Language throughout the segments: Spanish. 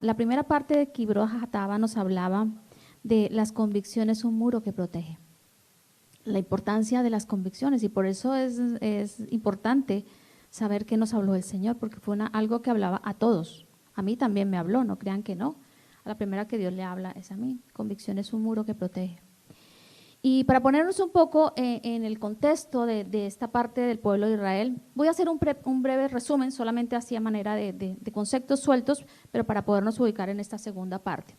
La primera parte de Kibroth Hattaavah nos hablaba de las convicciones, un muro que protege. La importancia de las convicciones, y por eso es importante saber qué nos habló el Señor, porque fue algo que hablaba a todos. A mí también me habló, no crean que no. A la primera que Dios le habla es a mí. Convicción es un muro que protege. Y para ponernos un poco en el contexto de esta parte del pueblo de Israel, voy a hacer un breve resumen, solamente así a manera de conceptos sueltos, pero para podernos ubicar en esta segunda parte.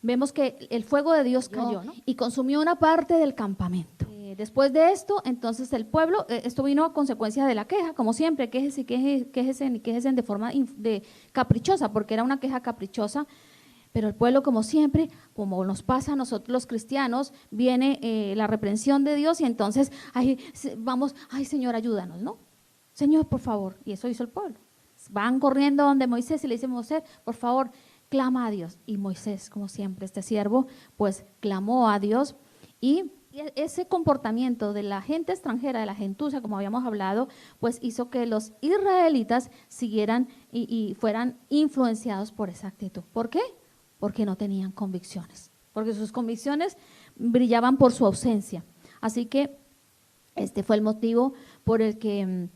Vemos que el fuego de Dios cayó, ¿no? Y consumió una parte del campamento. Después de esto, entonces el pueblo, esto vino a consecuencia de la queja, como siempre, quéjese de forma caprichosa, porque era una queja caprichosa. Pero el pueblo, como siempre, como nos pasa a nosotros los cristianos, viene la reprensión de Dios y entonces vamos, ay Señor, ayúdanos, ¿no? Señor, por favor. Y eso hizo el pueblo. Van corriendo donde Moisés y le dicen, Moisés, por favor, clama a Dios. Y Moisés, como siempre, este siervo, pues clamó a Dios. Y ese comportamiento de la gente extranjera, de la gentuza, como habíamos hablado, pues hizo que los israelitas siguieran y fueran influenciados por esa actitud. ¿Por qué? Porque no tenían convicciones, porque sus convicciones brillaban por su ausencia. Así que este fue el motivo por el que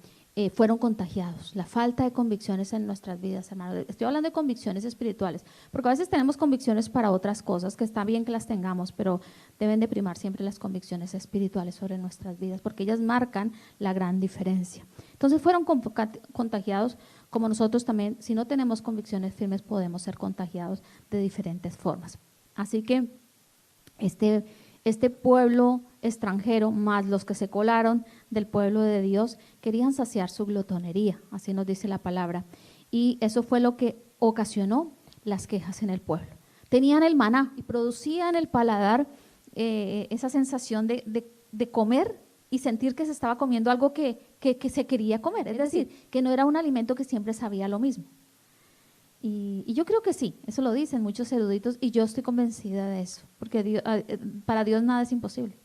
fueron contagiados, la falta de convicciones en nuestras vidas, hermanos. Estoy hablando de convicciones espirituales, porque a veces tenemos convicciones para otras cosas, que está bien que las tengamos, pero deben de primar siempre las convicciones espirituales sobre nuestras vidas, porque ellas marcan la gran diferencia. Entonces fueron contagiados, como nosotros también, si no tenemos convicciones firmes, podemos ser contagiados de diferentes formas. Así que este pueblo extranjero, más los que se colaron del pueblo de Dios, querían saciar su glotonería, así nos dice la palabra. Y eso fue lo que ocasionó las quejas en el pueblo. Tenían el maná y producían el paladar esa sensación de comer y sentir que se estaba comiendo algo que se quería comer, es decir, que no era un alimento que siempre sabía lo mismo. Y yo creo que sí, eso lo dicen muchos eruditos y yo estoy convencida de eso, porque para Dios nada es imposible.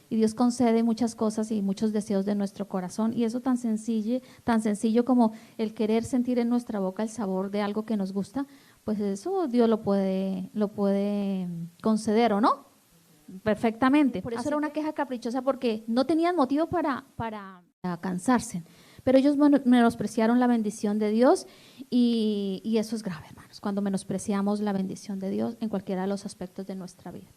Y Dios concede muchas cosas y muchos deseos de nuestro corazón, y eso tan sencillo como el querer sentir en nuestra boca el sabor de algo que nos gusta, pues eso Dios lo puede conceder, ¿o no? Perfectamente. Por eso era una queja caprichosa, porque no tenían motivo para cansarse. Pero ellos menospreciaron la bendición de Dios y eso es grave, hermanos, cuando menospreciamos la bendición de Dios en cualquiera de los aspectos de nuestra vida.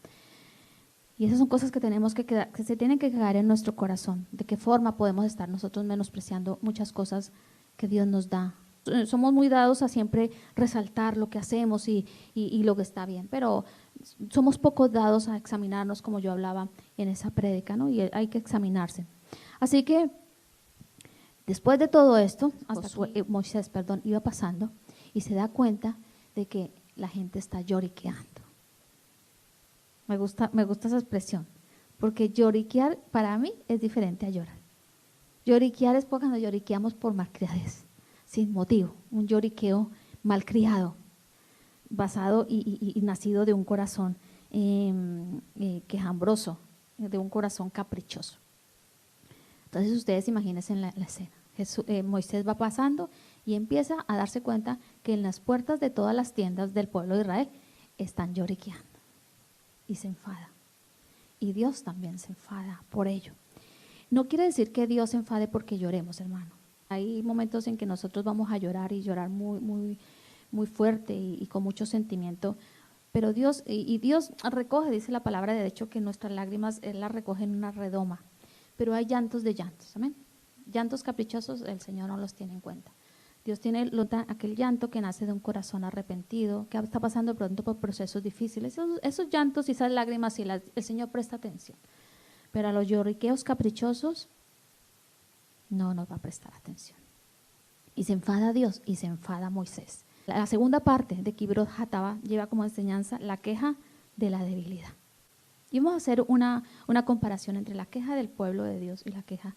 Y esas son cosas que que se tienen que quedar en nuestro corazón. ¿De qué forma podemos estar nosotros menospreciando muchas cosas que Dios nos da? Somos muy dados a siempre resaltar lo que hacemos y lo que está bien, pero somos poco dados a examinarnos, como yo hablaba en esa prédica, ¿no? Y hay que examinarse. Así que después de todo esto, Moisés iba pasando y se da cuenta de que la gente está lloriqueando. Me gusta esa expresión, porque lloriquear para mí es diferente a llorar. Lloriquear es cuando lloriqueamos por malcriadez, sin motivo, un lloriqueo malcriado, basado y nacido de un corazón quejambroso, de un corazón caprichoso. Entonces ustedes imagínense la escena. Moisés va pasando y empieza a darse cuenta que en las puertas de todas las tiendas del pueblo de Israel están lloriqueando y se enfada. Y Dios también se enfada por ello. No quiere decir que Dios se enfade porque lloremos, hermano. Hay momentos en que nosotros vamos a llorar y llorar muy, muy, muy fuerte y con mucho sentimiento, pero Dios recoge, dice la palabra de hecho, que nuestras lágrimas Él las recoge en una redoma, pero hay llantos de llantos, ¿amén? Llantos caprichosos el Señor no los tiene en cuenta. Dios tiene aquel llanto que nace de un corazón arrepentido, que está pasando de pronto por procesos difíciles. Esos llantos y esas lágrimas, el Señor presta atención. Pero a los lloriqueos caprichosos no nos va a prestar atención. Y se enfada Dios y se enfada Moisés. La segunda parte de Kibroth Hattaavah lleva como enseñanza la queja de la debilidad. Y vamos a hacer una comparación entre la queja del pueblo de Dios y la queja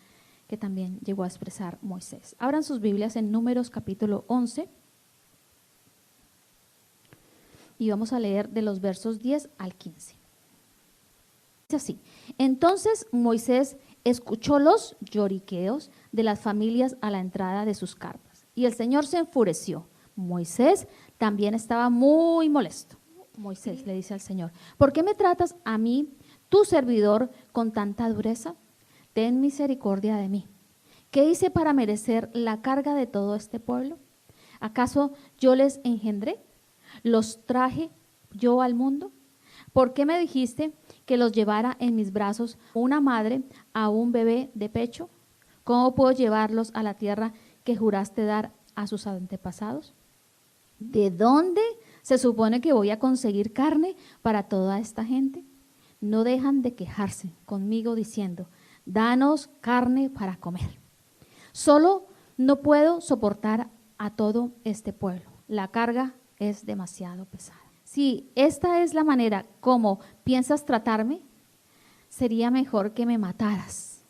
que también llegó a expresar Moisés. Abran sus Biblias en Números capítulo 11 y vamos a leer de los versos 10 al 15. Dice así: entonces Moisés escuchó los lloriqueos de las familias a la entrada de sus carpas, y el Señor se enfureció, Moisés también estaba muy molesto. Moisés le dice al Señor, ¿por qué me tratas a mí, tu servidor, con tanta dureza? Ten misericordia de mí. ¿Qué hice para merecer la carga de todo este pueblo? ¿Acaso yo les engendré? ¿Los traje yo al mundo? ¿Por qué me dijiste que los llevara en mis brazos una madre a un bebé de pecho? ¿Cómo puedo llevarlos a la tierra que juraste dar a sus antepasados? ¿De dónde se supone que voy a conseguir carne para toda esta gente? No dejan de quejarse conmigo diciendo, danos carne para comer. Solo no puedo soportar a todo este pueblo. La carga es demasiado pesada. Si esta es la manera como piensas tratarme, sería mejor que me mataras.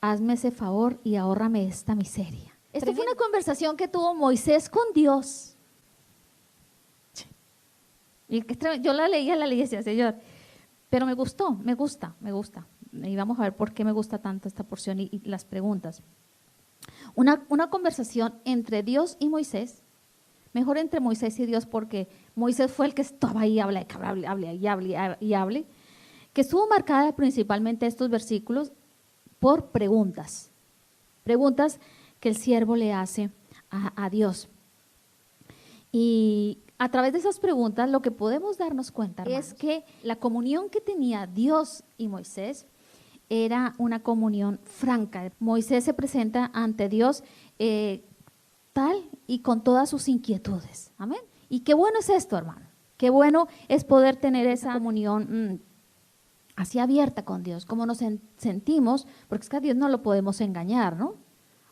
Hazme ese favor y ahórrame esta miseria. Esta fue una conversación que tuvo Moisés con Dios. Y yo la leía y decía, Señor, pero me gusta. Y vamos a ver por qué me gusta tanto esta porción y las preguntas. Una conversación entre Dios y Moisés, mejor entre Moisés y Dios porque Moisés fue el que estaba ahí, hable, que estuvo marcada principalmente estos versículos por preguntas que el siervo le hace a Dios. Y a través de esas preguntas lo que podemos darnos cuenta, hermanos, es que la comunión que tenía Dios y Moisés era una comunión franca. Moisés se presenta ante Dios tal y con todas sus inquietudes. Amén. Y qué bueno es esto, hermano. Qué bueno es poder tener esa comunión así abierta con Dios, como nos sentimos, porque es que a Dios no lo podemos engañar, ¿no?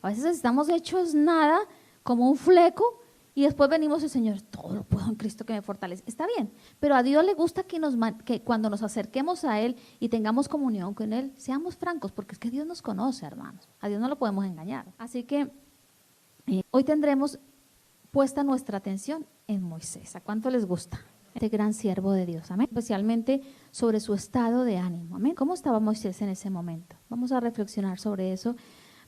A veces estamos hechos nada, como un fleco, y después venimos el Señor, todo lo puedo en Cristo que me fortalece. Está bien, pero a Dios le gusta que cuando nos acerquemos a Él y tengamos comunión con Él, seamos francos, porque es que Dios nos conoce, hermanos. A Dios no lo podemos engañar. Así que hoy tendremos puesta nuestra atención en Moisés. ¿A cuánto les gusta? Este gran siervo de Dios, amén. Especialmente sobre su estado de ánimo, amén. ¿Cómo estaba Moisés en ese momento? Vamos a reflexionar sobre eso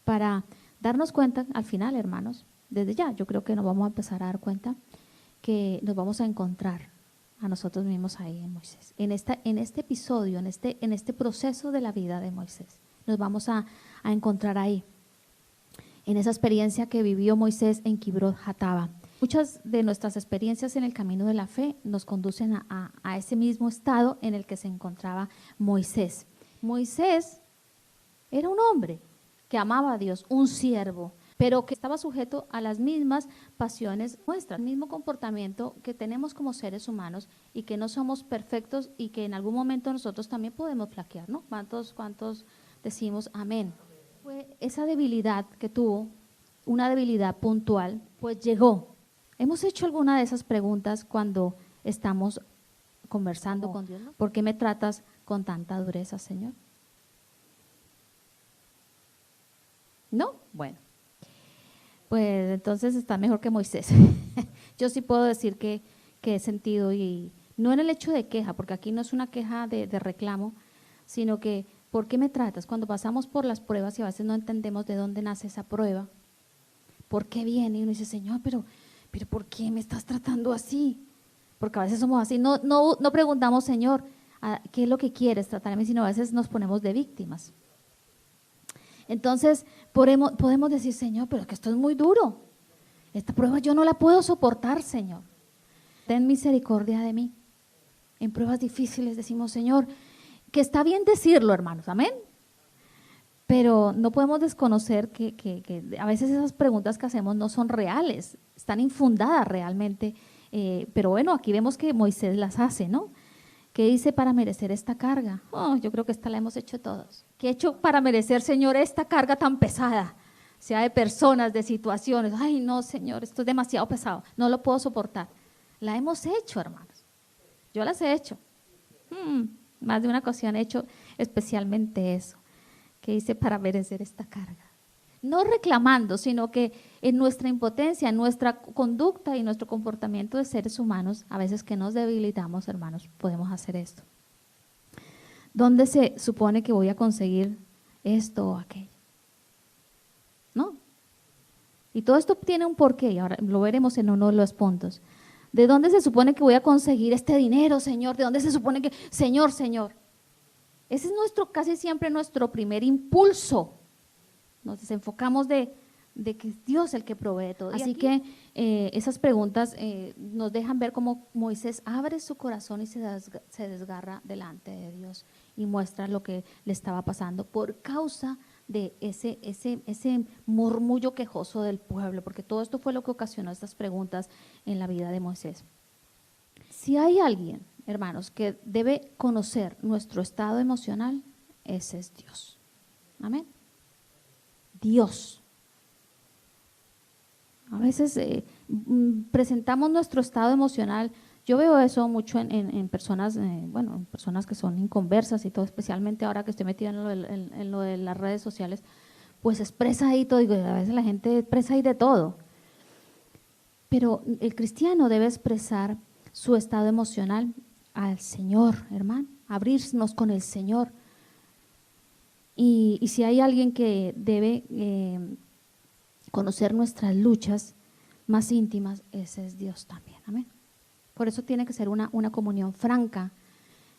para darnos cuenta al final, hermanos. Desde ya, yo creo que nos vamos a empezar a dar cuenta que nos vamos a encontrar a nosotros mismos ahí en Moisés. En este episodio, en este proceso de la vida de Moisés, nos vamos a encontrar ahí, en esa experiencia que vivió Moisés en Kibrot Hatava. Muchas de nuestras experiencias en el camino de la fe nos conducen a ese mismo estado en el que se encontraba Moisés. Moisés era un hombre que amaba a Dios, un siervo, pero que estaba sujeto a las mismas pasiones nuestras, el mismo comportamiento que tenemos como seres humanos y que no somos perfectos y que en algún momento nosotros también podemos flaquear, ¿no? ¿Cuántos decimos amén? Fue esa debilidad que tuvo, una debilidad puntual, pues llegó. ¿Hemos hecho alguna de esas preguntas cuando estamos conversando con Dios? ¿Por qué me tratas con tanta dureza, Señor? ¿No? Bueno. Pues entonces está mejor que Moisés. Yo sí puedo decir que he sentido, y no en el hecho de queja, porque aquí no es una queja de reclamo, sino que ¿por qué me tratas? Cuando pasamos por las pruebas y a veces no entendemos de dónde nace esa prueba, ¿por qué viene? Y uno dice, Señor, pero ¿por qué me estás tratando así? Porque a veces somos así, no preguntamos, Señor, ¿qué es lo que quieres tratarme? Sino a veces nos ponemos de víctimas. Entonces podemos decir, Señor, pero es que esto es muy duro. Esta prueba yo no la puedo soportar, Señor. Ten misericordia de mí. En pruebas difíciles decimos, Señor, que está bien decirlo, hermanos, amén. Pero no podemos desconocer que a veces esas preguntas que hacemos no son reales, están infundadas realmente. Pero bueno, aquí vemos que Moisés las hace, ¿no? ¿Qué hice para merecer esta carga? Yo creo que esta la hemos hecho todos. ¿Qué he hecho para merecer, Señor, esta carga tan pesada? Sea de personas, de situaciones. Ay, no, Señor, esto es demasiado pesado. No lo puedo soportar. La hemos hecho, hermanos. Yo las he hecho. Más de una ocasión he hecho especialmente eso. ¿Qué hice para merecer esta carga? No reclamando, sino que en nuestra impotencia, en nuestra conducta y nuestro comportamiento de seres humanos, a veces que nos debilitamos, hermanos, podemos hacer esto. ¿Dónde se supone que voy a conseguir esto o aquello? ¿No? Y todo esto tiene un porqué, y ahora lo veremos en uno de los puntos. ¿De dónde se supone que voy a conseguir este dinero, Señor? ¿De dónde se supone que, Señor, Señor? Ese es casi siempre nuestro primer impulso. Nos desenfocamos de que es Dios el que provee todo. Así que esas preguntas nos dejan ver cómo Moisés abre su corazón y se desgarra delante de Dios y muestra lo que le estaba pasando por causa de ese murmullo quejoso del pueblo, porque todo esto fue lo que ocasionó estas preguntas en la vida de Moisés. Si hay alguien, hermanos, que debe conocer nuestro estado emocional, ese es Dios. Amén. Dios. A veces presentamos nuestro estado emocional. Yo veo eso mucho en personas, en personas que son inconversas y todo, especialmente ahora que estoy metida en lo de las redes sociales, pues expresa ahí todo, y a veces la gente expresa ahí de todo. Pero el cristiano debe expresar su estado emocional al Señor, hermano, abrirnos con el Señor. Y si hay alguien que debe conocer nuestras luchas más íntimas, ese es Dios también, amén. Por eso tiene que ser una comunión franca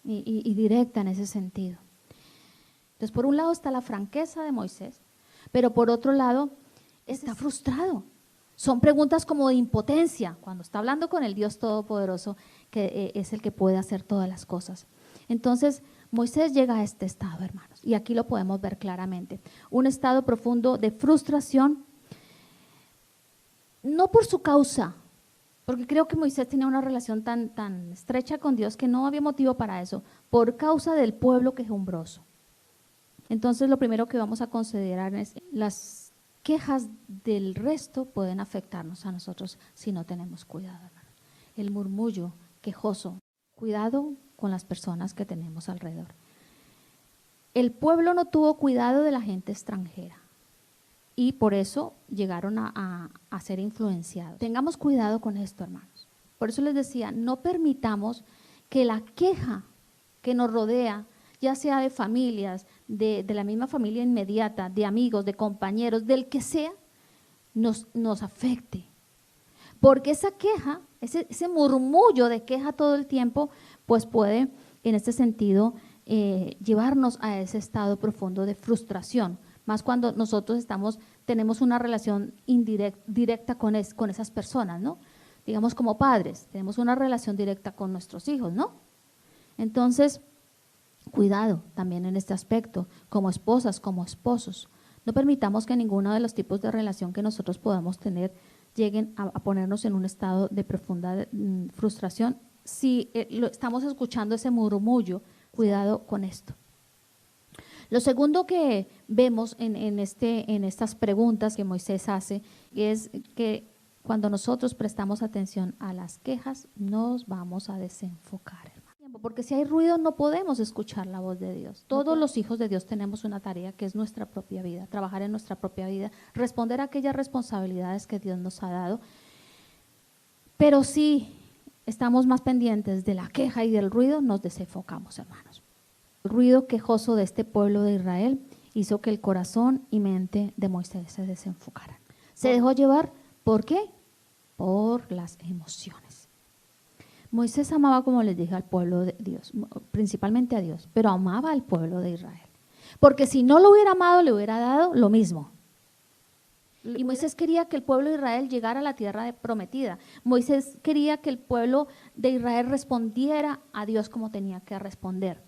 y directa en ese sentido. Entonces, por un lado está la franqueza de Moisés, pero por otro lado está frustrado. Son preguntas como de impotencia, cuando está hablando con el Dios Todopoderoso, que es el que puede hacer todas las cosas. Entonces, Moisés llega a este estado, hermanos, y aquí lo podemos ver claramente. Un estado profundo de frustración, no por su causa, porque creo que Moisés tenía una relación tan estrecha con Dios que no había motivo para eso, por causa del pueblo quejumbroso. Entonces, lo primero que vamos a considerar es las quejas del resto pueden afectarnos a nosotros si no tenemos cuidado, hermano. El murmullo quejoso, cuidado con las personas que tenemos alrededor. El pueblo no tuvo cuidado de la gente extranjera y por eso llegaron a ser influenciados. Tengamos cuidado con esto, hermanos. Por eso les decía, no permitamos que la queja que nos rodea, ya sea de familias, de la misma familia inmediata, de amigos, de compañeros, del que sea, nos afecte. Porque esa queja, ese murmullo de queja todo el tiempo, pues puede en este sentido llevarnos a ese estado profundo de frustración, más cuando nosotros tenemos una relación directa con esas personas, ¿no? Digamos como padres, tenemos una relación directa con nuestros hijos, ¿no? Entonces, cuidado también en este aspecto, como esposas, como esposos. No permitamos que ninguno de los tipos de relación que nosotros podamos tener lleguen a ponernos en un estado de profunda frustración. Si estamos escuchando ese murmullo, cuidado con esto. Lo segundo que vemos en estas preguntas que Moisés hace es que cuando nosotros prestamos atención a las quejas, nos vamos a desenfocar, hermano. Porque si hay ruido no podemos escuchar la voz de Dios. Todos los hijos de Dios tenemos una tarea que es nuestra propia vida, trabajar en nuestra propia vida, responder a aquellas responsabilidades que Dios nos ha dado. Pero si estamos más pendientes de la queja y del ruido, nos desenfocamos, hermanos. El ruido quejoso de este pueblo de Israel hizo que el corazón y mente de Moisés se desenfocaran. Se dejó llevar, ¿por qué? Por las emociones. Moisés amaba, como les dije, al pueblo de Dios, principalmente a Dios, pero amaba al pueblo de Israel. Porque si no lo hubiera amado, le hubiera dado lo mismo. Y Moisés quería que el pueblo de Israel llegara a la tierra prometida. Moisés quería que el pueblo de Israel respondiera a Dios como tenía que responder.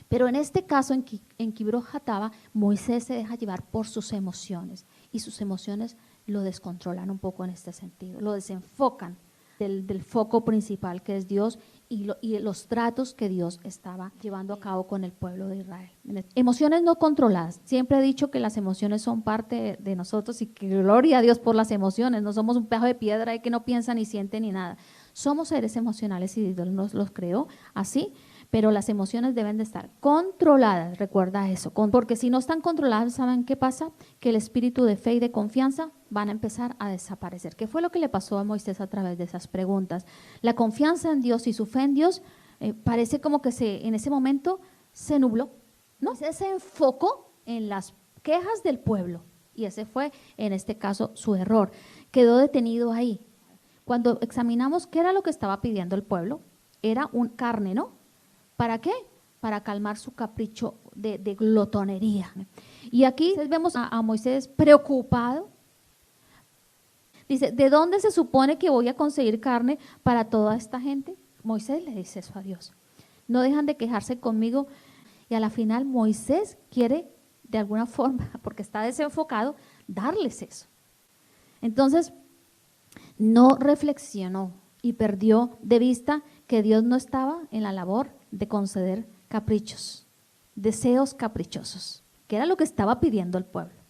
Pero en este caso, en Kibroth Hattaavah, Moisés se deja llevar por sus emociones y sus emociones lo descontrolan un poco en este sentido, lo desenfocan del foco principal que es Dios y los tratos que Dios estaba llevando a cabo con el pueblo de Israel. Emociones no controladas. Siempre he dicho que las emociones son parte de nosotros y que gloria a Dios por las emociones. No somos un pedazo de piedra que no piensa ni siente ni nada. Somos seres emocionales y Dios nos los creó así. Pero las emociones deben de estar controladas, recuerda eso, porque si no están controladas, ¿saben qué pasa? Que el espíritu de fe y de confianza van a empezar a desaparecer. ¿Qué fue lo que le pasó a Moisés a través de esas preguntas? La confianza en Dios y su fe en Dios parece como que en ese momento se nubló, ¿no? Se enfocó en las quejas del pueblo Y ese fue, en este caso, su error. Quedó detenido ahí. Cuando examinamos qué era lo que estaba pidiendo el pueblo, era un carne, ¿no? ¿Para qué? Para calmar su capricho de glotonería. Y aquí vemos a Moisés preocupado. Dice, ¿de dónde se supone que voy a conseguir carne para toda esta gente? Moisés le dice eso a Dios. No dejan de quejarse conmigo. Y a la final Moisés quiere, de alguna forma, porque está desenfocado, darles eso. Entonces, no reflexionó y perdió de vista que Dios no estaba en la labor de conceder caprichos, deseos caprichosos, que era lo que estaba pidiendo el pueblo.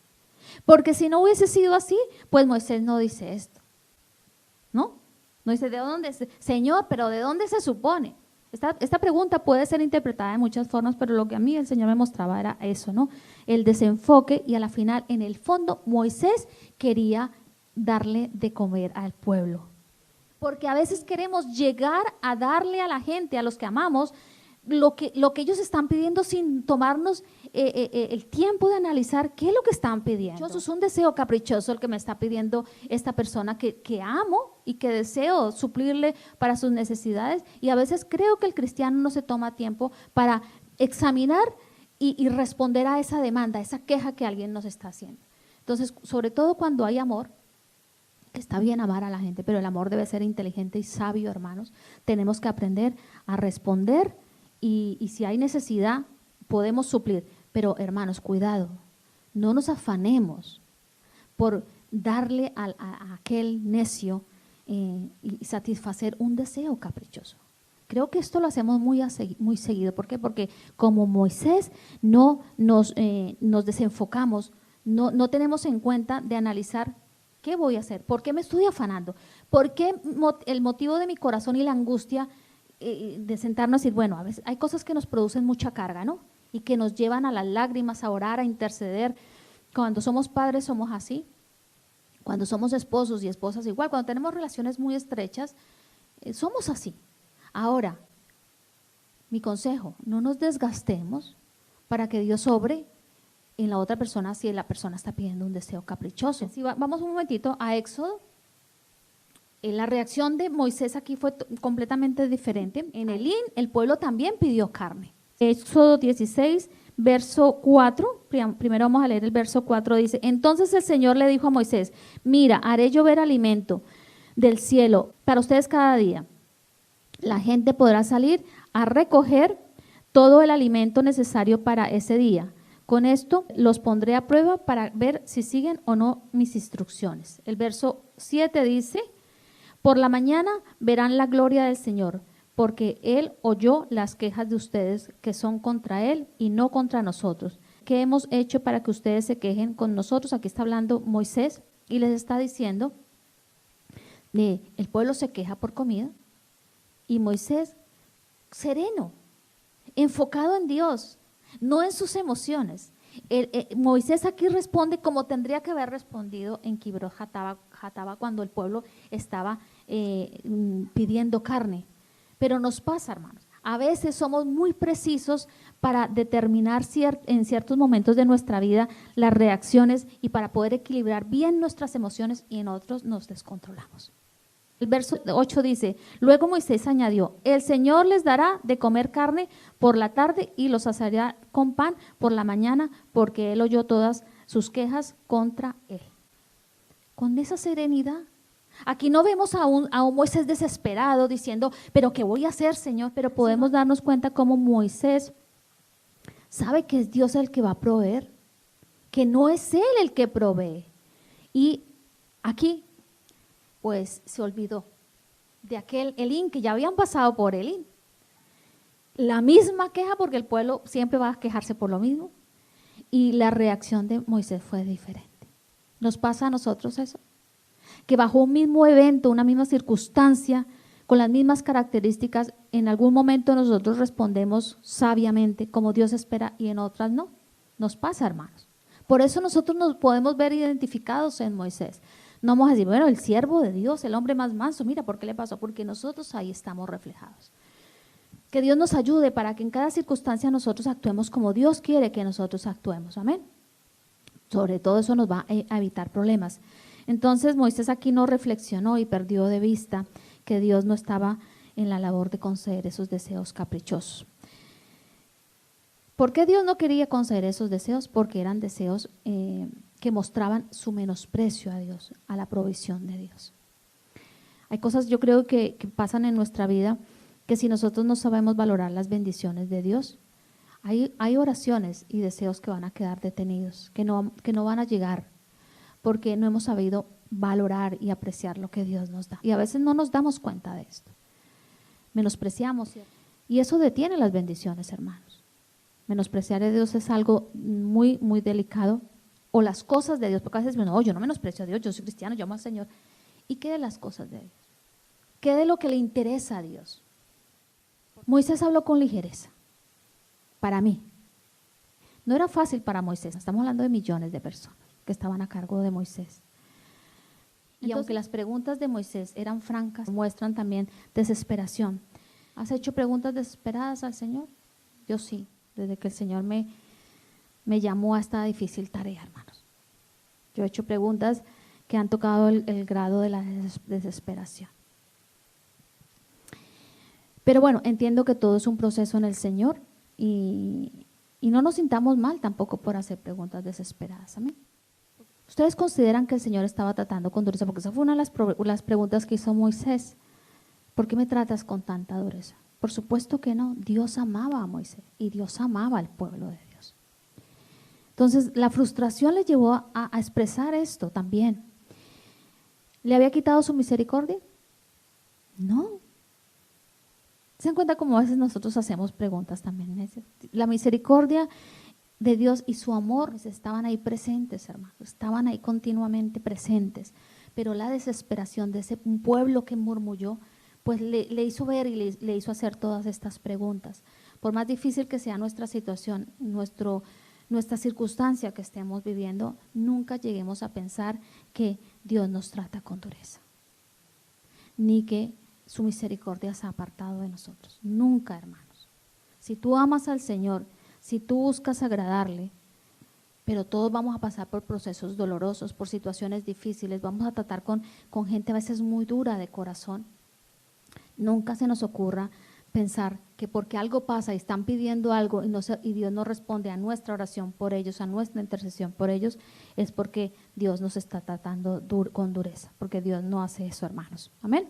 Porque si no hubiese sido así, pues Moisés no dice esto, ¿no? No dice, ¿de dónde? Señor, pero ¿de dónde se supone? Esta pregunta puede ser interpretada de muchas formas, pero lo que a mí el Señor me mostraba era eso, ¿no? El desenfoque y a la final, en el fondo, Moisés quería darle de comer al pueblo. Porque a veces queremos llegar a darle a la gente, a los que amamos, lo que ellos están pidiendo sin tomarnos el tiempo de analizar qué es lo que están pidiendo. Eso es un deseo caprichoso el que me está pidiendo esta persona que amo y que deseo suplirle para sus necesidades. Y a veces creo que el cristiano no se toma tiempo para examinar y responder a esa demanda, a esa queja que alguien nos está haciendo. Entonces, sobre todo cuando hay amor, que está bien amar a la gente, pero el amor debe ser inteligente y sabio, hermanos. Tenemos que aprender a responder y si hay necesidad, podemos suplir. Pero, hermanos, cuidado, no nos afanemos por darle a aquel necio y satisfacer un deseo caprichoso. Creo que esto lo hacemos muy seguido. ¿Por qué? Porque como Moisés no nos desenfocamos, no tenemos en cuenta de analizar qué voy a hacer, por qué me estoy afanando, por qué el motivo de mi corazón y la angustia de sentarnos y decir, bueno, a veces hay cosas que nos producen mucha carga, ¿no? Y que nos llevan a las lágrimas, a orar, a interceder. Cuando somos padres somos así, cuando somos esposos y esposas igual, cuando tenemos relaciones muy estrechas, somos así. Ahora, mi consejo, no nos desgastemos para que Dios obre en la otra persona si la persona está pidiendo un deseo caprichoso. Si vamos un momentito a Éxodo. La reacción de Moisés aquí fue completamente diferente. En Elín, el pueblo también pidió carne. Éxodo 16, verso 4, primero vamos a leer el verso 4, dice, entonces el Señor le dijo a Moisés, mira, haré llover alimento del cielo para ustedes cada día. La gente podrá salir a recoger todo el alimento necesario para ese día. Con esto los pondré a prueba para ver si siguen o no mis instrucciones. El verso 7 dice, por la mañana verán la gloria del Señor, porque Él oyó las quejas de ustedes que son contra Él y no contra nosotros. ¿Qué hemos hecho para que ustedes se quejen con nosotros? Aquí está hablando Moisés y les está diciendo, el pueblo se queja por comida y Moisés, sereno, enfocado en Dios, no en sus emociones. Moisés aquí responde como tendría que haber respondido en Kibroth Hattaavah cuando el pueblo estaba pidiendo carne. Pero nos pasa, hermanos, a veces somos muy precisos para determinar en ciertos momentos de nuestra vida las reacciones y para poder equilibrar bien nuestras emociones y en otros nos descontrolamos. El verso 8 dice, luego Moisés añadió, el Señor les dará de comer carne por la tarde y los saciará con pan por la mañana, porque Él oyó todas sus quejas contra Él. Con esa serenidad. Aquí no vemos a un Moisés desesperado diciendo, pero ¿qué voy a hacer, Señor? Pero podemos darnos cuenta cómo Moisés sabe que es Dios el que va a proveer, que no es Él el que provee. Y aquí pues se olvidó de aquel Elín que ya habían pasado por Elín. La misma queja porque el pueblo siempre va a quejarse por lo mismo y la reacción de Moisés fue diferente. ¿Nos pasa a nosotros eso? Que bajo un mismo evento, una misma circunstancia, con las mismas características, en algún momento nosotros respondemos sabiamente como Dios espera y en otras no. Nos pasa, hermanos. Por eso nosotros nos podemos ver identificados en Moisés. No vamos a decir, bueno, el siervo de Dios, el hombre más manso, mira, ¿por qué le pasó? Porque nosotros ahí estamos reflejados. Que Dios nos ayude para que en cada circunstancia nosotros actuemos como Dios quiere que nosotros actuemos. Amén. Sobre todo eso nos va a evitar problemas. Entonces Moisés aquí no reflexionó y perdió de vista que Dios no estaba en la labor de conceder esos deseos caprichosos. ¿Por qué Dios no quería conceder esos deseos? Porque eran deseos que mostraban su menosprecio a Dios, a la provisión de Dios. Hay cosas yo creo que pasan en nuestra vida que si nosotros no sabemos valorar las bendiciones de Dios, hay oraciones y deseos que van a quedar detenidos, que no van a llegar, porque no hemos sabido valorar y apreciar lo que Dios nos da. Y a veces no nos damos cuenta de esto. Menospreciamos. Y eso detiene las bendiciones, hermanos. Menospreciar a Dios es algo muy, muy delicado. O las cosas de Dios, porque a veces no, yo no menosprecio a Dios, yo soy cristiano, yo amo al Señor. ¿Y qué de las cosas de Dios? ¿Qué de lo que le interesa a Dios? Moisés habló con ligereza. Para mí. No era fácil para Moisés. Estamos hablando de millones de personas que estaban a cargo de Moisés. Y aunque las preguntas de Moisés eran francas, muestran también desesperación. ¿Has hecho preguntas desesperadas al Señor? Yo sí, desde que el Señor me llamó a esta difícil tarea, hermanos. Yo he hecho preguntas que han tocado el grado de la desesperación. Pero bueno, entiendo que todo es un proceso en el Señor y no nos sintamos mal tampoco por hacer preguntas desesperadas. Amén. ¿Ustedes consideran que el Señor estaba tratando con dureza? Porque esa fue una de las preguntas que hizo Moisés. ¿Por qué me tratas con tanta dureza? Por supuesto que no. Dios amaba a Moisés y Dios amaba al pueblo de Dios. Entonces, la frustración le llevó a expresar esto también. ¿Le había quitado su misericordia? No. ¿Se dan cuenta cómo a veces nosotros hacemos preguntas también? La misericordia de Dios y su amor estaban ahí presentes, hermanos, estaban ahí continuamente presentes, pero la desesperación de ese pueblo que murmulló, pues le hizo ver y le hizo hacer todas estas preguntas. Por más difícil que sea nuestra situación, nuestra circunstancia que estemos viviendo, nunca lleguemos a pensar que Dios nos trata con dureza, ni que su misericordia se ha apartado de nosotros. Nunca, hermanos. Si tú amas al Señor, si tú buscas agradarle, pero todos vamos a pasar por procesos dolorosos, por situaciones difíciles, vamos a tratar con gente a veces muy dura de corazón. Nunca se nos ocurra pensar que porque algo pasa y están pidiendo algo y Dios no responde a nuestra oración por ellos, a nuestra intercesión por ellos, es porque Dios nos está tratando con dureza, porque Dios no hace eso, hermanos. Amén.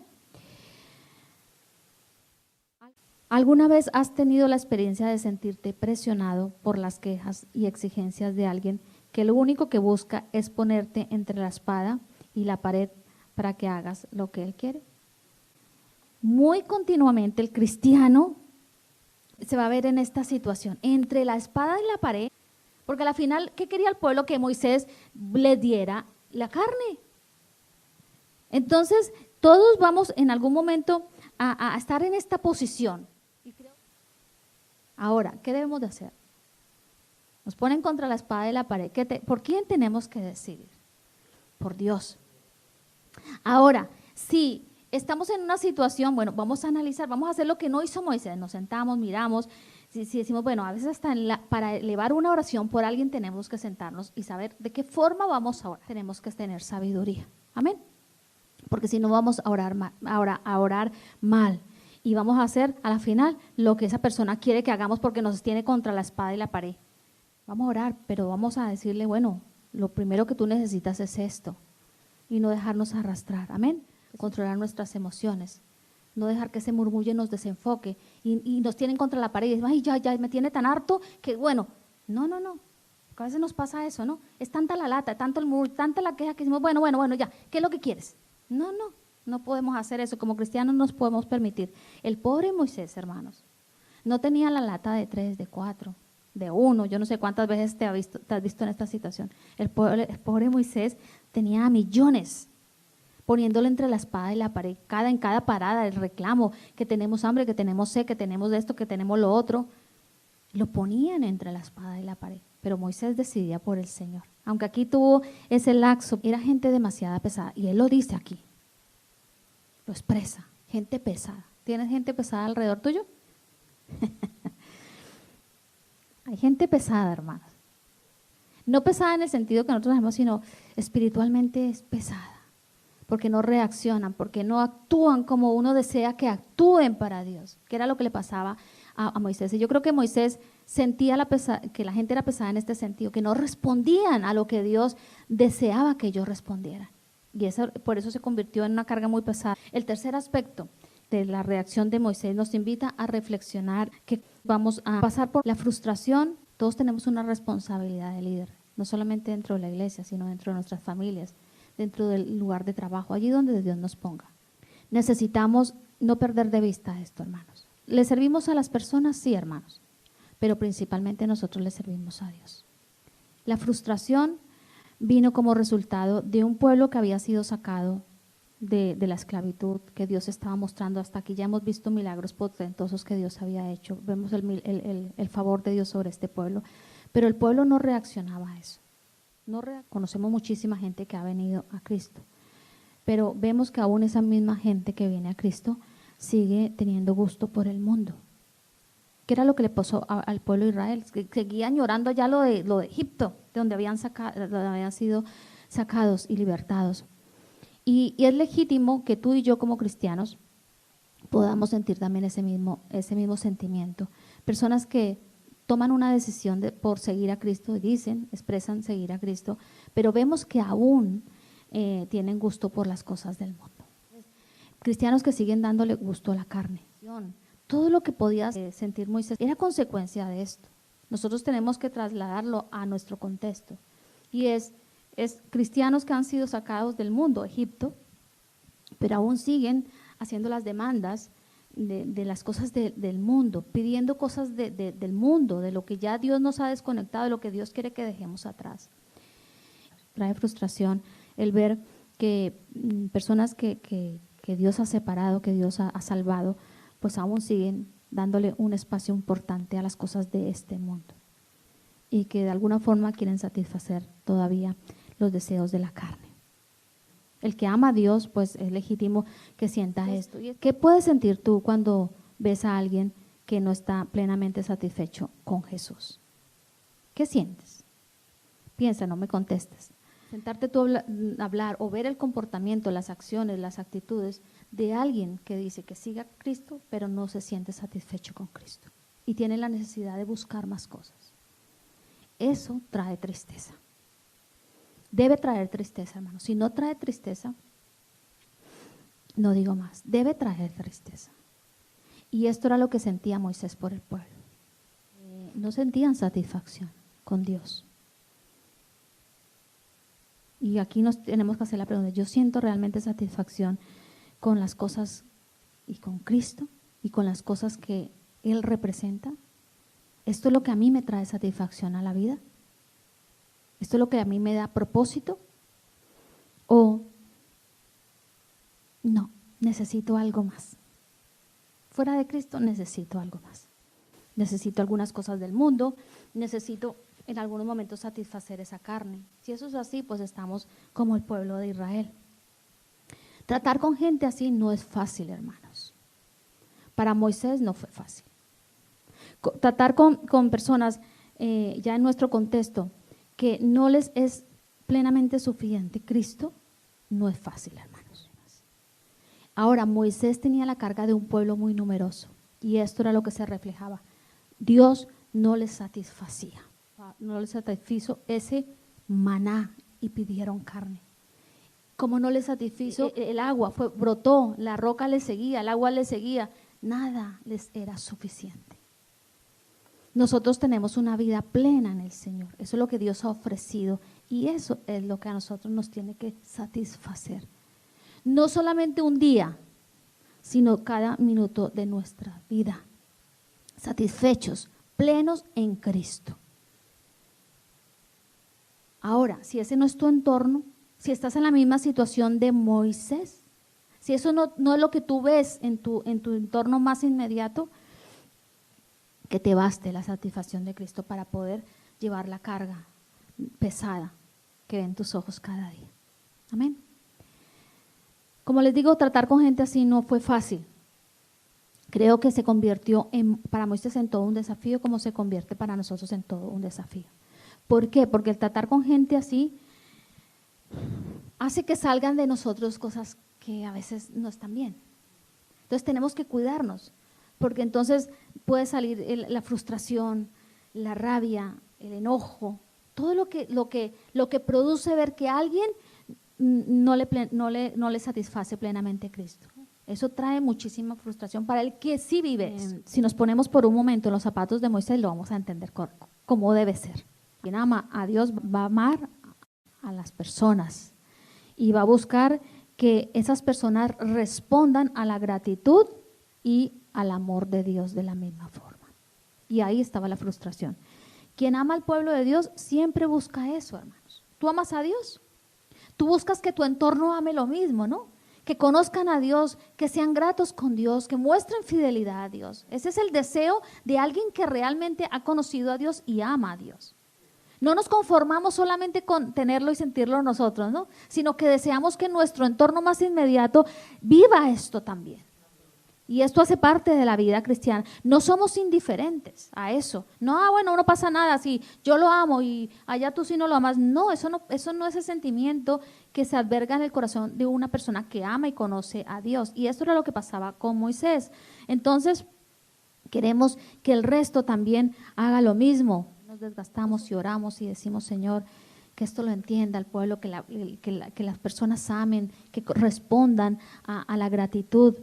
¿Alguna vez has tenido la experiencia de sentirte presionado por las quejas y exigencias de alguien que lo único que busca es ponerte entre la espada y la pared para que hagas lo que él quiere? Muy continuamente el cristiano se va a ver en esta situación, entre la espada y la pared, porque al final, ¿qué quería el pueblo? Que Moisés le diera la carne. Entonces, todos vamos en algún momento a estar en esta posición. Ahora, ¿qué debemos de hacer? Nos ponen contra la espada y la pared. ¿Por quién tenemos que decidir? Por Dios. Ahora, si estamos en una situación, bueno, vamos a analizar, vamos a hacer lo que no hizo Moisés. Nos sentamos, miramos. Si decimos, bueno, a veces hasta para elevar una oración por alguien tenemos que sentarnos y saber de qué forma vamos a orar. Tenemos que tener sabiduría. Amén. Porque si no vamos a orar mal. Y vamos a hacer a la final lo que esa persona quiere que hagamos porque nos tiene contra la espada y la pared. Vamos a orar, pero vamos a decirle, bueno, lo primero que tú necesitas es esto. Y no dejarnos arrastrar, amén. Controlar nuestras emociones. No dejar que ese murmullo nos desenfoque y nos tienen contra la pared y decimos, ay, ya me tiene tan harto que bueno. No. A veces nos pasa eso, ¿no? Es tanta la lata, tanto el murmullo, tanta la queja que decimos, bueno, ya, ¿qué es lo que quieres? No podemos hacer eso, como cristianos nos podemos permitir. El pobre Moisés, hermanos, no tenía la lata de 3, de 4, de 1, yo no sé cuántas veces te has visto en esta situación. El pobre Moisés tenía millones, poniéndole entre la espada y la pared, en cada parada, el reclamo, que tenemos hambre, que tenemos sed, que tenemos esto, que tenemos lo otro, lo ponían entre la espada y la pared, pero Moisés decidía por el Señor. Aunque aquí tuvo ese laxo, era gente demasiado pesada, y él lo dice aquí. Lo expresa, gente pesada. ¿Tienes gente pesada alrededor tuyo? Hay gente pesada, hermanos. No pesada en el sentido que nosotros hacemos, sino espiritualmente es pesada, porque no reaccionan, porque no actúan como uno desea que actúen para Dios, que era lo que le pasaba a Moisés. Y yo creo que Moisés sentía que la gente era pesada en este sentido, que no respondían a lo que Dios deseaba que ellos respondieran. Y por eso se convirtió en una carga muy pesada. El tercer aspecto de la reacción de Moisés nos invita a reflexionar que vamos a pasar por la frustración. Todos tenemos una responsabilidad de líder, no solamente dentro de la iglesia, sino dentro de nuestras familias, dentro del lugar de trabajo, allí donde Dios nos ponga. Necesitamos no perder de vista esto, hermanos. ¿Le servimos a las personas? Sí, hermanos, pero principalmente nosotros le servimos a Dios. La frustración vino como resultado de un pueblo que había sido sacado de la esclavitud, que Dios estaba mostrando. Hasta aquí ya hemos visto milagros potentosos que Dios había hecho, vemos el favor de Dios sobre este pueblo, pero el pueblo no reaccionaba a eso. Conocemos muchísima gente que ha venido a Cristo, pero vemos que aún esa misma gente que viene a Cristo sigue teniendo gusto por el mundo. ¿Qué era lo que le pasó al pueblo de Israel? Que seguían llorando ya lo de Egipto, de donde habían sido sacados y libertados. Y es legítimo que tú y yo como cristianos podamos sentir también ese mismo sentimiento. Personas que toman una decisión por seguir a Cristo, expresan seguir a Cristo, pero vemos que aún tienen gusto por las cosas del mundo. Cristianos que siguen dándole gusto a la carne. Todo lo que podía sentir Moisés era consecuencia de esto. Nosotros tenemos que trasladarlo a nuestro contexto. Y es cristianos que han sido sacados del mundo, Egipto, pero aún siguen haciendo las demandas de las cosas del mundo, pidiendo cosas del mundo, de lo que ya Dios nos ha desconectado, de lo que Dios quiere que dejemos atrás. Trae frustración el ver que personas que Dios ha separado, que Dios ha salvado, pues aún siguen dándole un espacio importante a las cosas de este mundo y que de alguna forma quieren satisfacer todavía los deseos de la carne. El que ama a Dios, pues es legítimo que sienta esto. ¿Qué puedes sentir tú cuando ves a alguien que no está plenamente satisfecho con Jesús? ¿Qué sientes? Piensa, no me contestes. Sentarte tú a hablar o ver el comportamiento, las acciones, las actitudes de alguien que dice que sigue a Cristo, pero no se siente satisfecho con Cristo y tiene la necesidad de buscar más cosas. Eso trae tristeza. Debe traer tristeza, hermano. Si no trae tristeza, no digo más, debe traer tristeza. Y esto era lo que sentía Moisés por el pueblo. No sentían satisfacción con Dios. Y aquí nos tenemos que hacer la pregunta, ¿yo siento realmente satisfacción con las cosas y con Cristo y con las cosas que Él representa? ¿Esto es lo que a mí me trae satisfacción a la vida? ¿Esto es lo que a mí me da propósito? ¿O no, necesito algo más? Fuera de Cristo necesito algo más. Necesito algunas cosas del mundo, necesito en algunos momentos satisfacer esa carne. Si eso es así, pues estamos como el pueblo de Israel. Tratar con gente así no es fácil, hermanos. Para Moisés no fue fácil. Tratar con personas ya en nuestro contexto que no les es plenamente suficiente Cristo, no es fácil, hermanos. Ahora, Moisés tenía la carga de un pueblo muy numeroso y esto era lo que se reflejaba. Dios no les satisfacía, no les satisfizo ese maná y pidieron carne. Como no les satisfizo el agua, brotó, la roca les seguía, el agua les seguía, nada les era suficiente. Nosotros tenemos una vida plena en el Señor, eso es lo que Dios ha ofrecido y eso es lo que a nosotros nos tiene que satisfacer. No solamente un día, sino cada minuto de nuestra vida, satisfechos, plenos en Cristo. Ahora, si ese no es tu entorno, si estás en la misma situación de Moisés, si eso no es lo que tú ves en tu entorno más inmediato, que te baste la satisfacción de Cristo para poder llevar la carga pesada que ven tus ojos cada día. Amén. Como les digo, tratar con gente así no fue fácil. Creo que se convirtió para Moisés en todo un desafío, como se convierte para nosotros en todo un desafío. ¿Por qué? Porque el tratar con gente así hace que salgan de nosotros cosas que a veces no están bien. Entonces tenemos que cuidarnos, porque entonces puede salir la frustración, la rabia, el enojo, todo lo que produce ver que alguien no le satisface plenamente Cristo. Eso trae muchísima frustración para el que sí vive. Si nos ponemos por un momento en los zapatos de Moisés, lo vamos a entender como debe ser. Quien ama a Dios va a amar a las personas y va a buscar que esas personas respondan a la gratitud y al amor de Dios de la misma forma. Y ahí estaba la frustración. Quien ama al pueblo de Dios siempre busca eso, hermanos. ¿Tú amas a Dios? Tú buscas que tu entorno ame lo mismo, ¿no? Que conozcan a Dios, que sean gratos con Dios, que muestren fidelidad a Dios. Ese es el deseo de alguien que realmente ha conocido a Dios y ama a Dios. No nos conformamos solamente con tenerlo y sentirlo nosotros, ¿no? Sino que deseamos que nuestro entorno más inmediato viva esto también. Y esto hace parte de la vida cristiana. No somos indiferentes a eso. No, bueno, no pasa nada si yo lo amo y allá tú sí no lo amas. No, eso no es el sentimiento que se alberga en el corazón de una persona que ama y conoce a Dios. Y esto era lo que pasaba con Moisés. Entonces, queremos que el resto también haga lo mismo. Nos desgastamos y oramos y decimos, Señor, que esto lo entienda el pueblo, que las personas amen, que respondan a la gratitud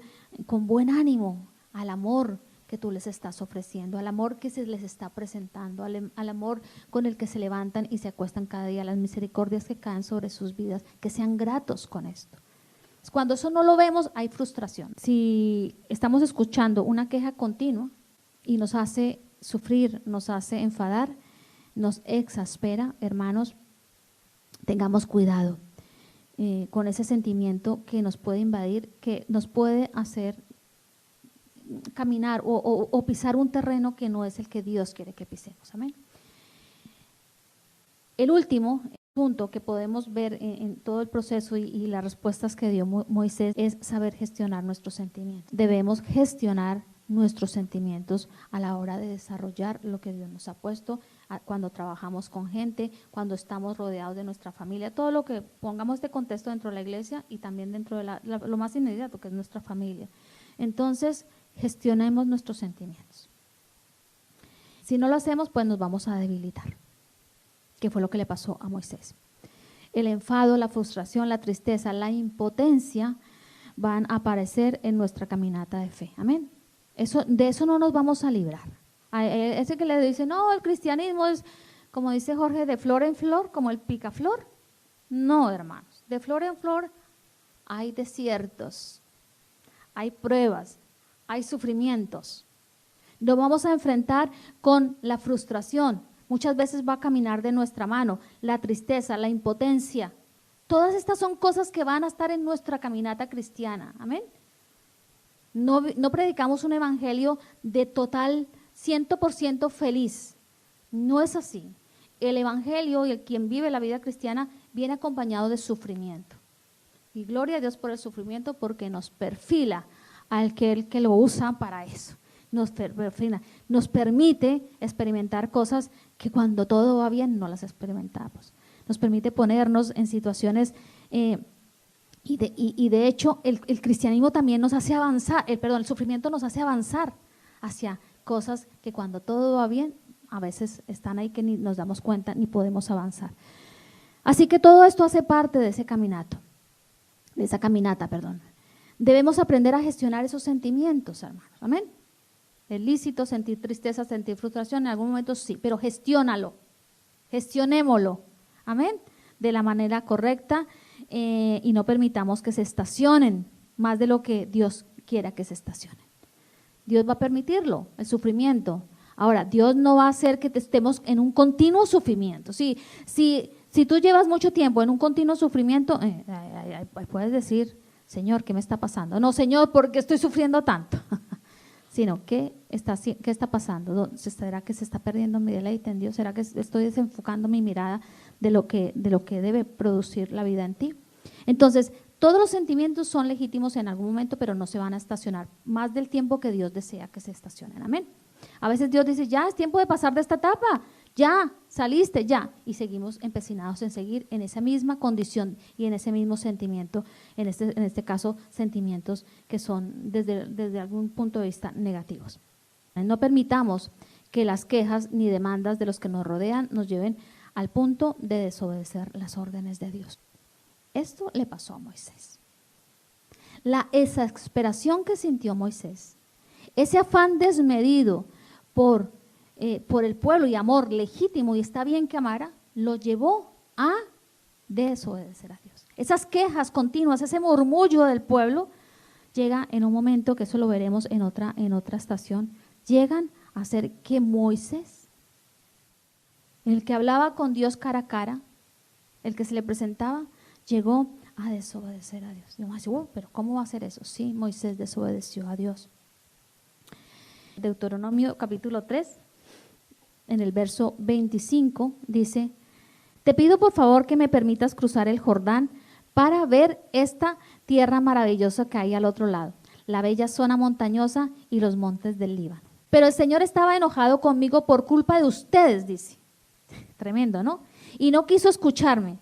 con buen ánimo, al amor que tú les estás ofreciendo, al amor que se les está presentando, al amor con el que se levantan y se acuestan cada día, las misericordias que caen sobre sus vidas, que sean gratos con esto. Cuando eso no lo vemos, hay frustración. Si estamos escuchando una queja continua y nos hace sufrir, nos hace enfadar, nos exaspera, hermanos, tengamos cuidado con ese sentimiento que nos puede invadir, que nos puede hacer caminar o pisar un terreno que no es el que Dios quiere que pisemos. Amén. El último punto que podemos ver en todo el proceso y las respuestas que dio Moisés es saber gestionar nuestros sentimientos. Debemos gestionar nuestros sentimientos a la hora de desarrollar lo que Dios nos ha puesto, cuando trabajamos con gente, cuando estamos rodeados de nuestra familia, todo lo que pongamos de contexto dentro de la iglesia y también dentro de lo más inmediato que es nuestra familia. Entonces, gestionemos nuestros sentimientos. Si no lo hacemos, pues nos vamos a debilitar, que fue lo que le pasó a Moisés. El enfado, la frustración, la tristeza, la impotencia van a aparecer en nuestra caminata de fe. Amén. De eso no nos vamos a librar. A ese que le dice, no, el cristianismo es, como dice Jorge, de flor en flor, como el picaflor. No, hermanos, de flor en flor hay desiertos, hay pruebas, hay sufrimientos. Nos vamos a enfrentar con la frustración. Muchas veces va a caminar de nuestra mano, la tristeza, la impotencia. Todas estas son cosas que van a estar en nuestra caminata cristiana. Amén. No predicamos un evangelio de total 100% feliz. No es así. El evangelio y el quien vive la vida cristiana viene acompañado de sufrimiento. Y gloria a Dios por el sufrimiento, porque nos perfila al que lo usa para eso. Nos permite experimentar cosas que cuando todo va bien no las experimentamos. Nos permite ponernos en situaciones y de hecho el cristianismo también nos hace avanzar, el sufrimiento nos hace avanzar hacia cosas que cuando todo va bien a veces están ahí que ni nos damos cuenta ni podemos avanzar. Así que todo esto hace parte de esa caminata. Debemos aprender a gestionar esos sentimientos, hermanos. Amén. Es lícito sentir tristeza, sentir frustración, en algún momento sí, pero gestionémoslo. Amén. De la manera correcta y no permitamos que se estacionen más de lo que Dios quiera que se estacionen. Dios va a permitirlo, el sufrimiento. Ahora, Dios no va a hacer que estemos en un continuo sufrimiento. Si tú llevas mucho tiempo en un continuo sufrimiento, puedes decir, Señor, ¿qué me está pasando? No, Señor, ¿por qué estoy sufriendo tanto? Sino, ¿qué está pasando? ¿Será que se está perdiendo mi deleite en Dios? ¿Será que estoy desenfocando mi mirada de lo que debe producir la vida en ti? Entonces, todos los sentimientos son legítimos en algún momento, pero no se van a estacionar más del tiempo que Dios desea que se estacionen. Amén. A veces Dios dice, ya es tiempo de pasar de esta etapa, ya, saliste, ya. Y seguimos empecinados en seguir en esa misma condición y en ese mismo sentimiento, en este caso, sentimientos que son desde algún punto de vista negativos. No permitamos que las quejas ni demandas de los que nos rodean nos lleven al punto de desobedecer las órdenes de Dios. Esto le pasó a Moisés. La exasperación que sintió Moisés, ese afán desmedido por el pueblo y amor legítimo, y está bien que amara, lo llevó a desobedecer a Dios. Esas quejas continuas, ese murmullo del pueblo, llega en un momento, que eso lo veremos en otra estación, llegan a hacer que Moisés, el que hablaba con Dios cara a cara, el que se le presentaba, llegó a desobedecer a Dios. Y uno dice, pero ¿cómo va a hacer eso? Sí, Moisés desobedeció a Dios. Deuteronomio capítulo 3, en el verso 25, dice: te pido por favor que me permitas cruzar el Jordán para ver esta tierra maravillosa que hay al otro lado, la bella zona montañosa y los montes del Líbano. Pero el Señor estaba enojado conmigo por culpa de ustedes, dice. Tremendo, ¿no? Y no quiso escucharme.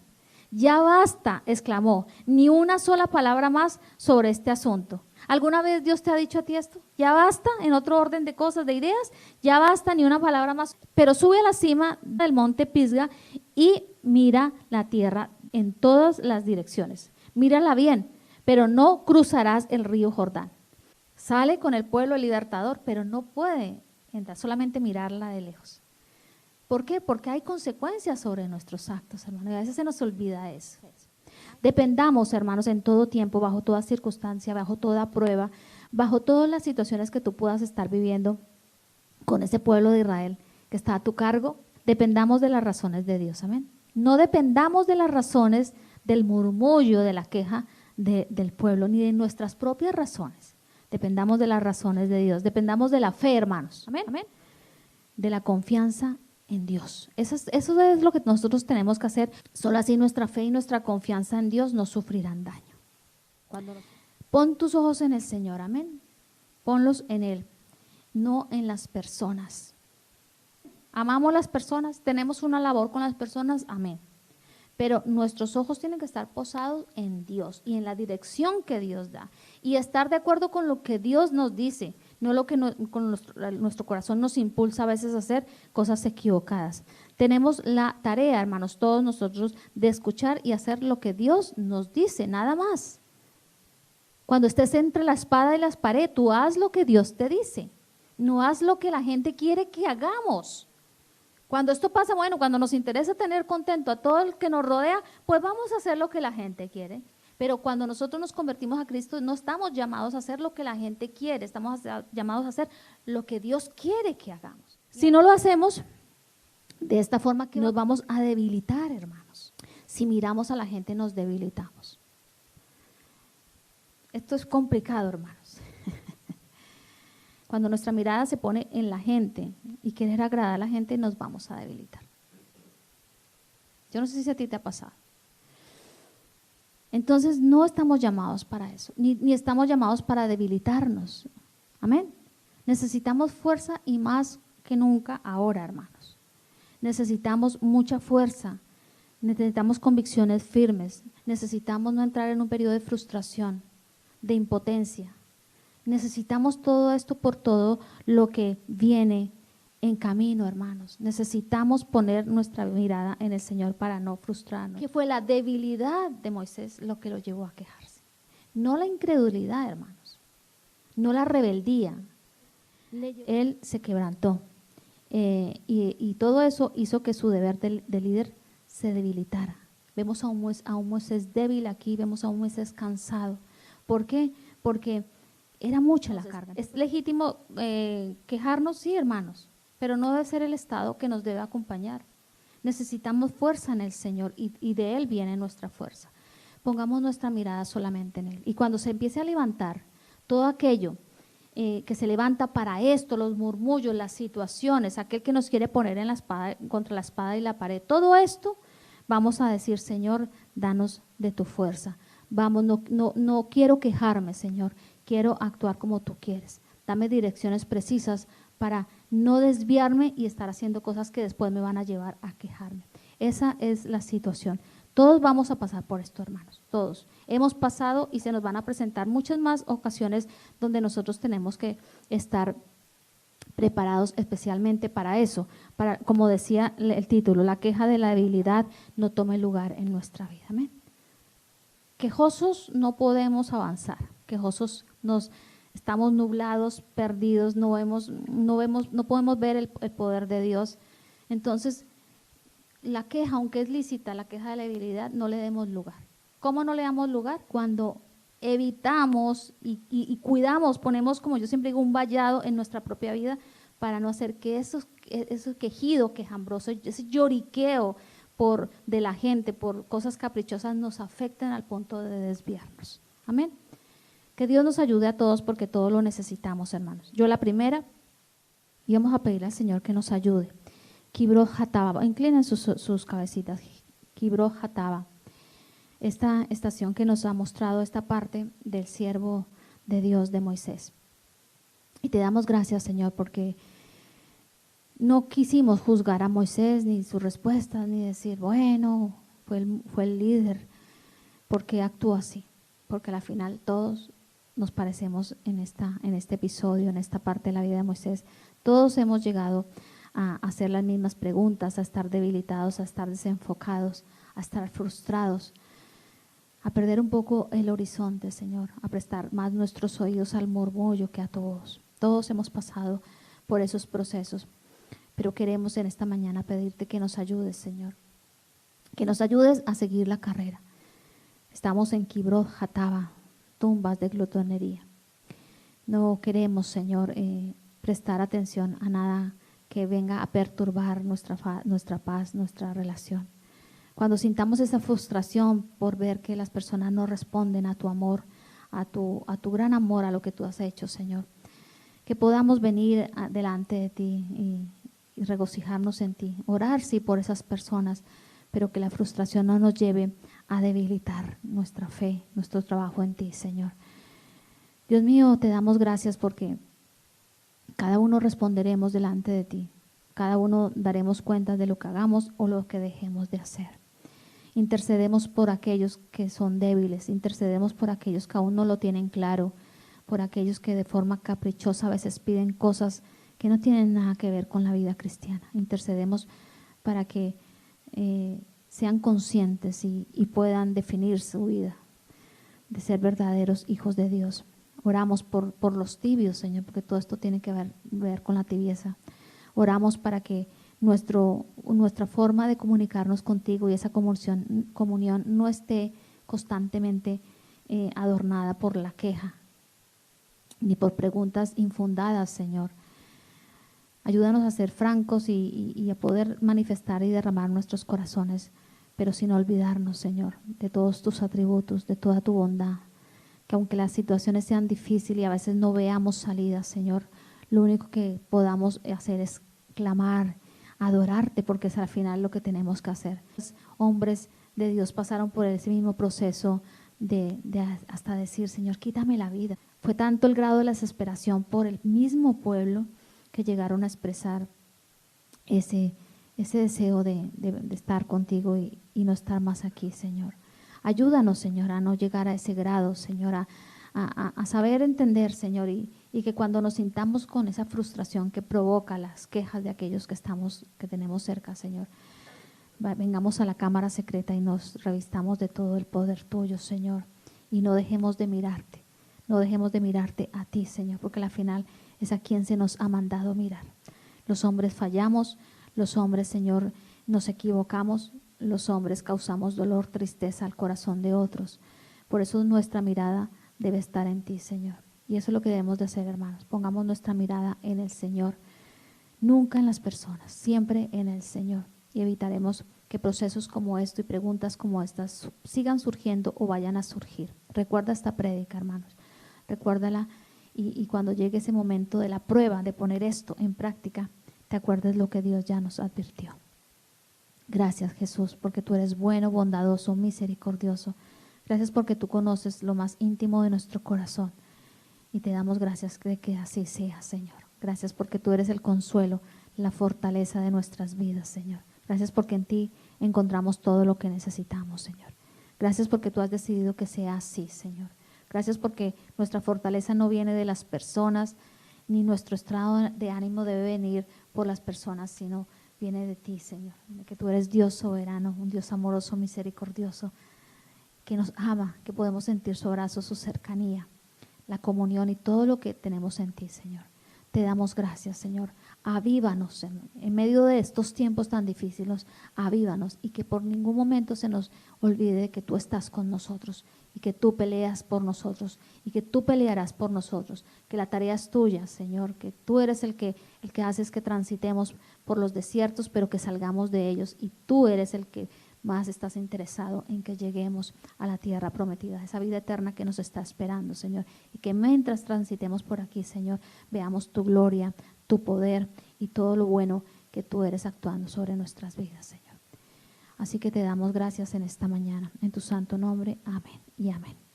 Ya basta, exclamó, ni una sola palabra más sobre este asunto. ¿Alguna vez Dios te ha dicho a ti esto? Ya basta, en otro orden de cosas, de ideas, ya basta, ni una palabra más. Pero sube a la cima del monte Pisga y mira la tierra en todas las direcciones. Mírala bien, pero no cruzarás el río Jordán. Sale con el pueblo el libertador, pero no puede entrar, solamente mirarla de lejos. ¿Por qué? Porque hay consecuencias sobre nuestros actos, hermanos, y a veces se nos olvida eso. Dependamos, hermanos, en todo tiempo, bajo toda circunstancia, bajo toda prueba, bajo todas las situaciones que tú puedas estar viviendo con ese pueblo de Israel que está a tu cargo, dependamos de las razones de Dios, amén. No dependamos de las razones del murmullo, de la queja del pueblo, ni de nuestras propias razones. Dependamos de las razones de Dios, dependamos de la fe, hermanos, amén, amén, de la confianza en Dios. Eso es lo que nosotros tenemos que hacer. Solo así nuestra fe y nuestra confianza en Dios no sufrirán daño. Pon tus ojos en el Señor, amén. Ponlos en Él, no en las personas. Amamos las personas, tenemos una labor con las personas, amén. Pero nuestros ojos tienen que estar posados en Dios y en la dirección que Dios da. Y estar de acuerdo con lo que Dios nos dice, no lo que con nuestro corazón nos impulsa a veces a hacer cosas equivocadas. Tenemos la tarea, hermanos, todos nosotros, de escuchar y hacer lo que Dios nos dice, nada más. Cuando estés entre la espada y la pared, tú haz lo que Dios te dice, no haz lo que la gente quiere que hagamos. Cuando esto pasa, bueno, cuando nos interesa tener contento a todo el que nos rodea, pues vamos a hacer lo que la gente quiere. Pero cuando nosotros nos convertimos a Cristo, no estamos llamados a hacer lo que la gente quiere, estamos llamados a hacer lo que Dios quiere que hagamos. Si no lo hacemos de esta forma, que nos vamos a debilitar, hermanos. Si miramos a la gente, nos debilitamos. Esto es complicado, hermanos. Cuando nuestra mirada se pone en la gente y querer agradar a la gente, nos vamos a debilitar. Yo no sé si a ti te ha pasado. Entonces no estamos llamados para eso, ni estamos llamados para debilitarnos. Amén. Necesitamos fuerza y más que nunca ahora, hermanos. Necesitamos mucha fuerza, necesitamos convicciones firmes, necesitamos no entrar en un periodo de frustración, de impotencia. Necesitamos todo esto por todo lo que viene en camino, hermanos. Necesitamos poner nuestra mirada en el Señor para no frustrarnos. Que fue la debilidad de Moisés lo que lo llevó a quejarse. No la incredulidad, hermanos. No la rebeldía. Él se quebrantó. Y todo eso hizo que su deber de líder se debilitara. Vemos a un Moisés débil aquí, vemos a un Moisés cansado. ¿Por qué? Porque era mucha la carga. ¿Es legítimo quejarnos? Sí, hermanos, pero no debe ser el Estado que nos debe acompañar. Necesitamos fuerza en el Señor y de Él viene nuestra fuerza. Pongamos nuestra mirada solamente en Él. Y cuando se empiece a levantar todo aquello que se levanta para esto, los murmullos, las situaciones, aquel que nos quiere poner en la espada, contra la espada y la pared, todo esto, vamos a decir, Señor, danos de tu fuerza. Vamos, no quiero quejarme, Señor. Quiero actuar como tú quieres. Dame direcciones precisas para no desviarme y estar haciendo cosas que después me van a llevar a quejarme. Esa es la situación. Todos vamos a pasar por esto, hermanos, todos. Hemos pasado y se nos van a presentar muchas más ocasiones donde nosotros tenemos que estar preparados especialmente para eso, para, como decía el título, la queja de la debilidad no tome lugar en nuestra vida. Amén. Quejosos no podemos avanzar, quejosos estamos nublados, perdidos, no podemos ver el poder de Dios. Entonces, la queja, aunque es lícita, la queja de la debilidad, no le demos lugar. ¿Cómo no le damos lugar? Cuando evitamos y cuidamos, ponemos, como yo siempre digo, un vallado en nuestra propia vida para no hacer que esos quejido quejambroso, ese lloriqueo de la gente por cosas caprichosas nos afecten al punto de desviarnos. Amén. Que Dios nos ayude a todos porque todos lo necesitamos, hermanos. Yo la primera, y vamos a pedirle al Señor que nos ayude. Kibro Hataba, inclinen sus cabecitas. Kibro Hataba. Esta estación que nos ha mostrado esta parte del siervo de Dios de Moisés. Y te damos gracias, Señor, porque no quisimos juzgar a Moisés ni sus respuestas, ni decir, bueno, fue el líder, porque actuó así, porque al final todos nos parecemos en este episodio, en esta parte de la vida de Moisés. Todos hemos llegado a hacer las mismas preguntas, a estar debilitados, a estar desenfocados, a estar frustrados, a perder un poco el horizonte, Señor, a prestar más nuestros oídos al murmullo que a todos. Todos hemos pasado por esos procesos, pero queremos en esta mañana pedirte que nos ayudes, Señor, que nos ayudes a seguir la carrera. Estamos en Kibroth Hataba, tumbas de glotonería. No queremos, Señor, prestar atención a nada que venga a perturbar nuestra paz, nuestra relación. Cuando sintamos esa frustración por ver que las personas no responden a tu amor, a tu gran amor, a lo que tú has hecho, Señor, que podamos venir delante de ti y regocijarnos en ti, orar sí por esas personas, pero que la frustración no nos lleve a debilitar nuestra fe, nuestro trabajo en ti, Señor. Dios mío, te damos gracias porque cada uno responderemos delante de ti, cada uno daremos cuenta de lo que hagamos o lo que dejemos de hacer. Intercedemos por aquellos que son débiles, intercedemos por aquellos que aún no lo tienen claro, por aquellos que de forma caprichosa a veces piden cosas que no tienen nada que ver con la vida cristiana. Intercedemos para que sean conscientes y puedan definir su vida de ser verdaderos hijos de Dios. Oramos por los tibios, Señor, porque todo esto tiene que ver con la tibieza. Oramos para que nuestra forma de comunicarnos contigo y esa comunión no esté constantemente adornada por la queja ni por preguntas infundadas, Señor. Ayúdanos a ser francos y a poder manifestar y derramar nuestros corazones, pero sin olvidarnos, Señor, de todos tus atributos, de toda tu bondad. Que aunque las situaciones sean difíciles y a veces no veamos salida, Señor, lo único que podamos hacer es clamar, adorarte, porque es al final lo que tenemos que hacer. Los hombres de Dios pasaron por ese mismo proceso de hasta decir, Señor, quítame la vida. Fue tanto el grado de la desesperación por el mismo pueblo que llegaron a expresar ese deseo de estar contigo y no estar más aquí, Señor. Ayúdanos, Señor, a no llegar a ese grado, Señor, a saber entender, Señor, y que cuando nos sintamos con esa frustración que provoca las quejas de aquellos que tenemos cerca, Señor, vengamos a la cámara secreta y nos revistamos de todo el poder tuyo, Señor, y no dejemos de mirarte, no dejemos de mirarte a ti, Señor, porque al final es a quien se nos ha mandado mirar. Los hombres fallamos, los hombres, Señor, nos equivocamos, los hombres causamos dolor, tristeza al corazón de otros. Por eso nuestra mirada debe estar en ti, Señor. Y eso es lo que debemos de hacer, hermanos. Pongamos nuestra mirada en el Señor, nunca en las personas, siempre en el Señor. Y evitaremos que procesos como esto y preguntas como estas sigan surgiendo o vayan a surgir. Recuerda esta prédica, hermanos. Recuérdala y cuando llegue ese momento de la prueba, de poner esto en práctica, te acuerdes lo que Dios ya nos advirtió. Gracias, Jesús, porque tú eres bueno, bondadoso, misericordioso. Gracias porque tú conoces lo más íntimo de nuestro corazón. Y te damos gracias de que así sea, Señor. Gracias porque tú eres el consuelo, la fortaleza de nuestras vidas, Señor. Gracias porque en ti encontramos todo lo que necesitamos, Señor. Gracias porque tú has decidido que sea así, Señor. Gracias porque nuestra fortaleza no viene de las personas, ni nuestro estado de ánimo debe venir por las personas, sino viene de ti, Señor. De que tú eres Dios soberano, un Dios amoroso, misericordioso, que nos ama, que podemos sentir su abrazo, su cercanía, la comunión y todo lo que tenemos en ti, Señor. Te damos gracias, Señor. Avívanos en medio de estos tiempos tan difíciles, avívanos y que por ningún momento se nos olvide que tú estás con nosotros y que tú peleas por nosotros y que tú pelearás por nosotros, que la tarea es tuya, Señor, que tú eres el que haces que transitemos por los desiertos, pero que salgamos de ellos y tú eres el que más estás interesado en que lleguemos a la tierra prometida, esa vida eterna que nos está esperando, Señor, y que mientras transitemos por aquí, Señor, veamos tu gloria, tu poder y todo lo bueno que tú eres actuando sobre nuestras vidas, Señor. Así que te damos gracias en esta mañana, en tu santo nombre, amén y amén.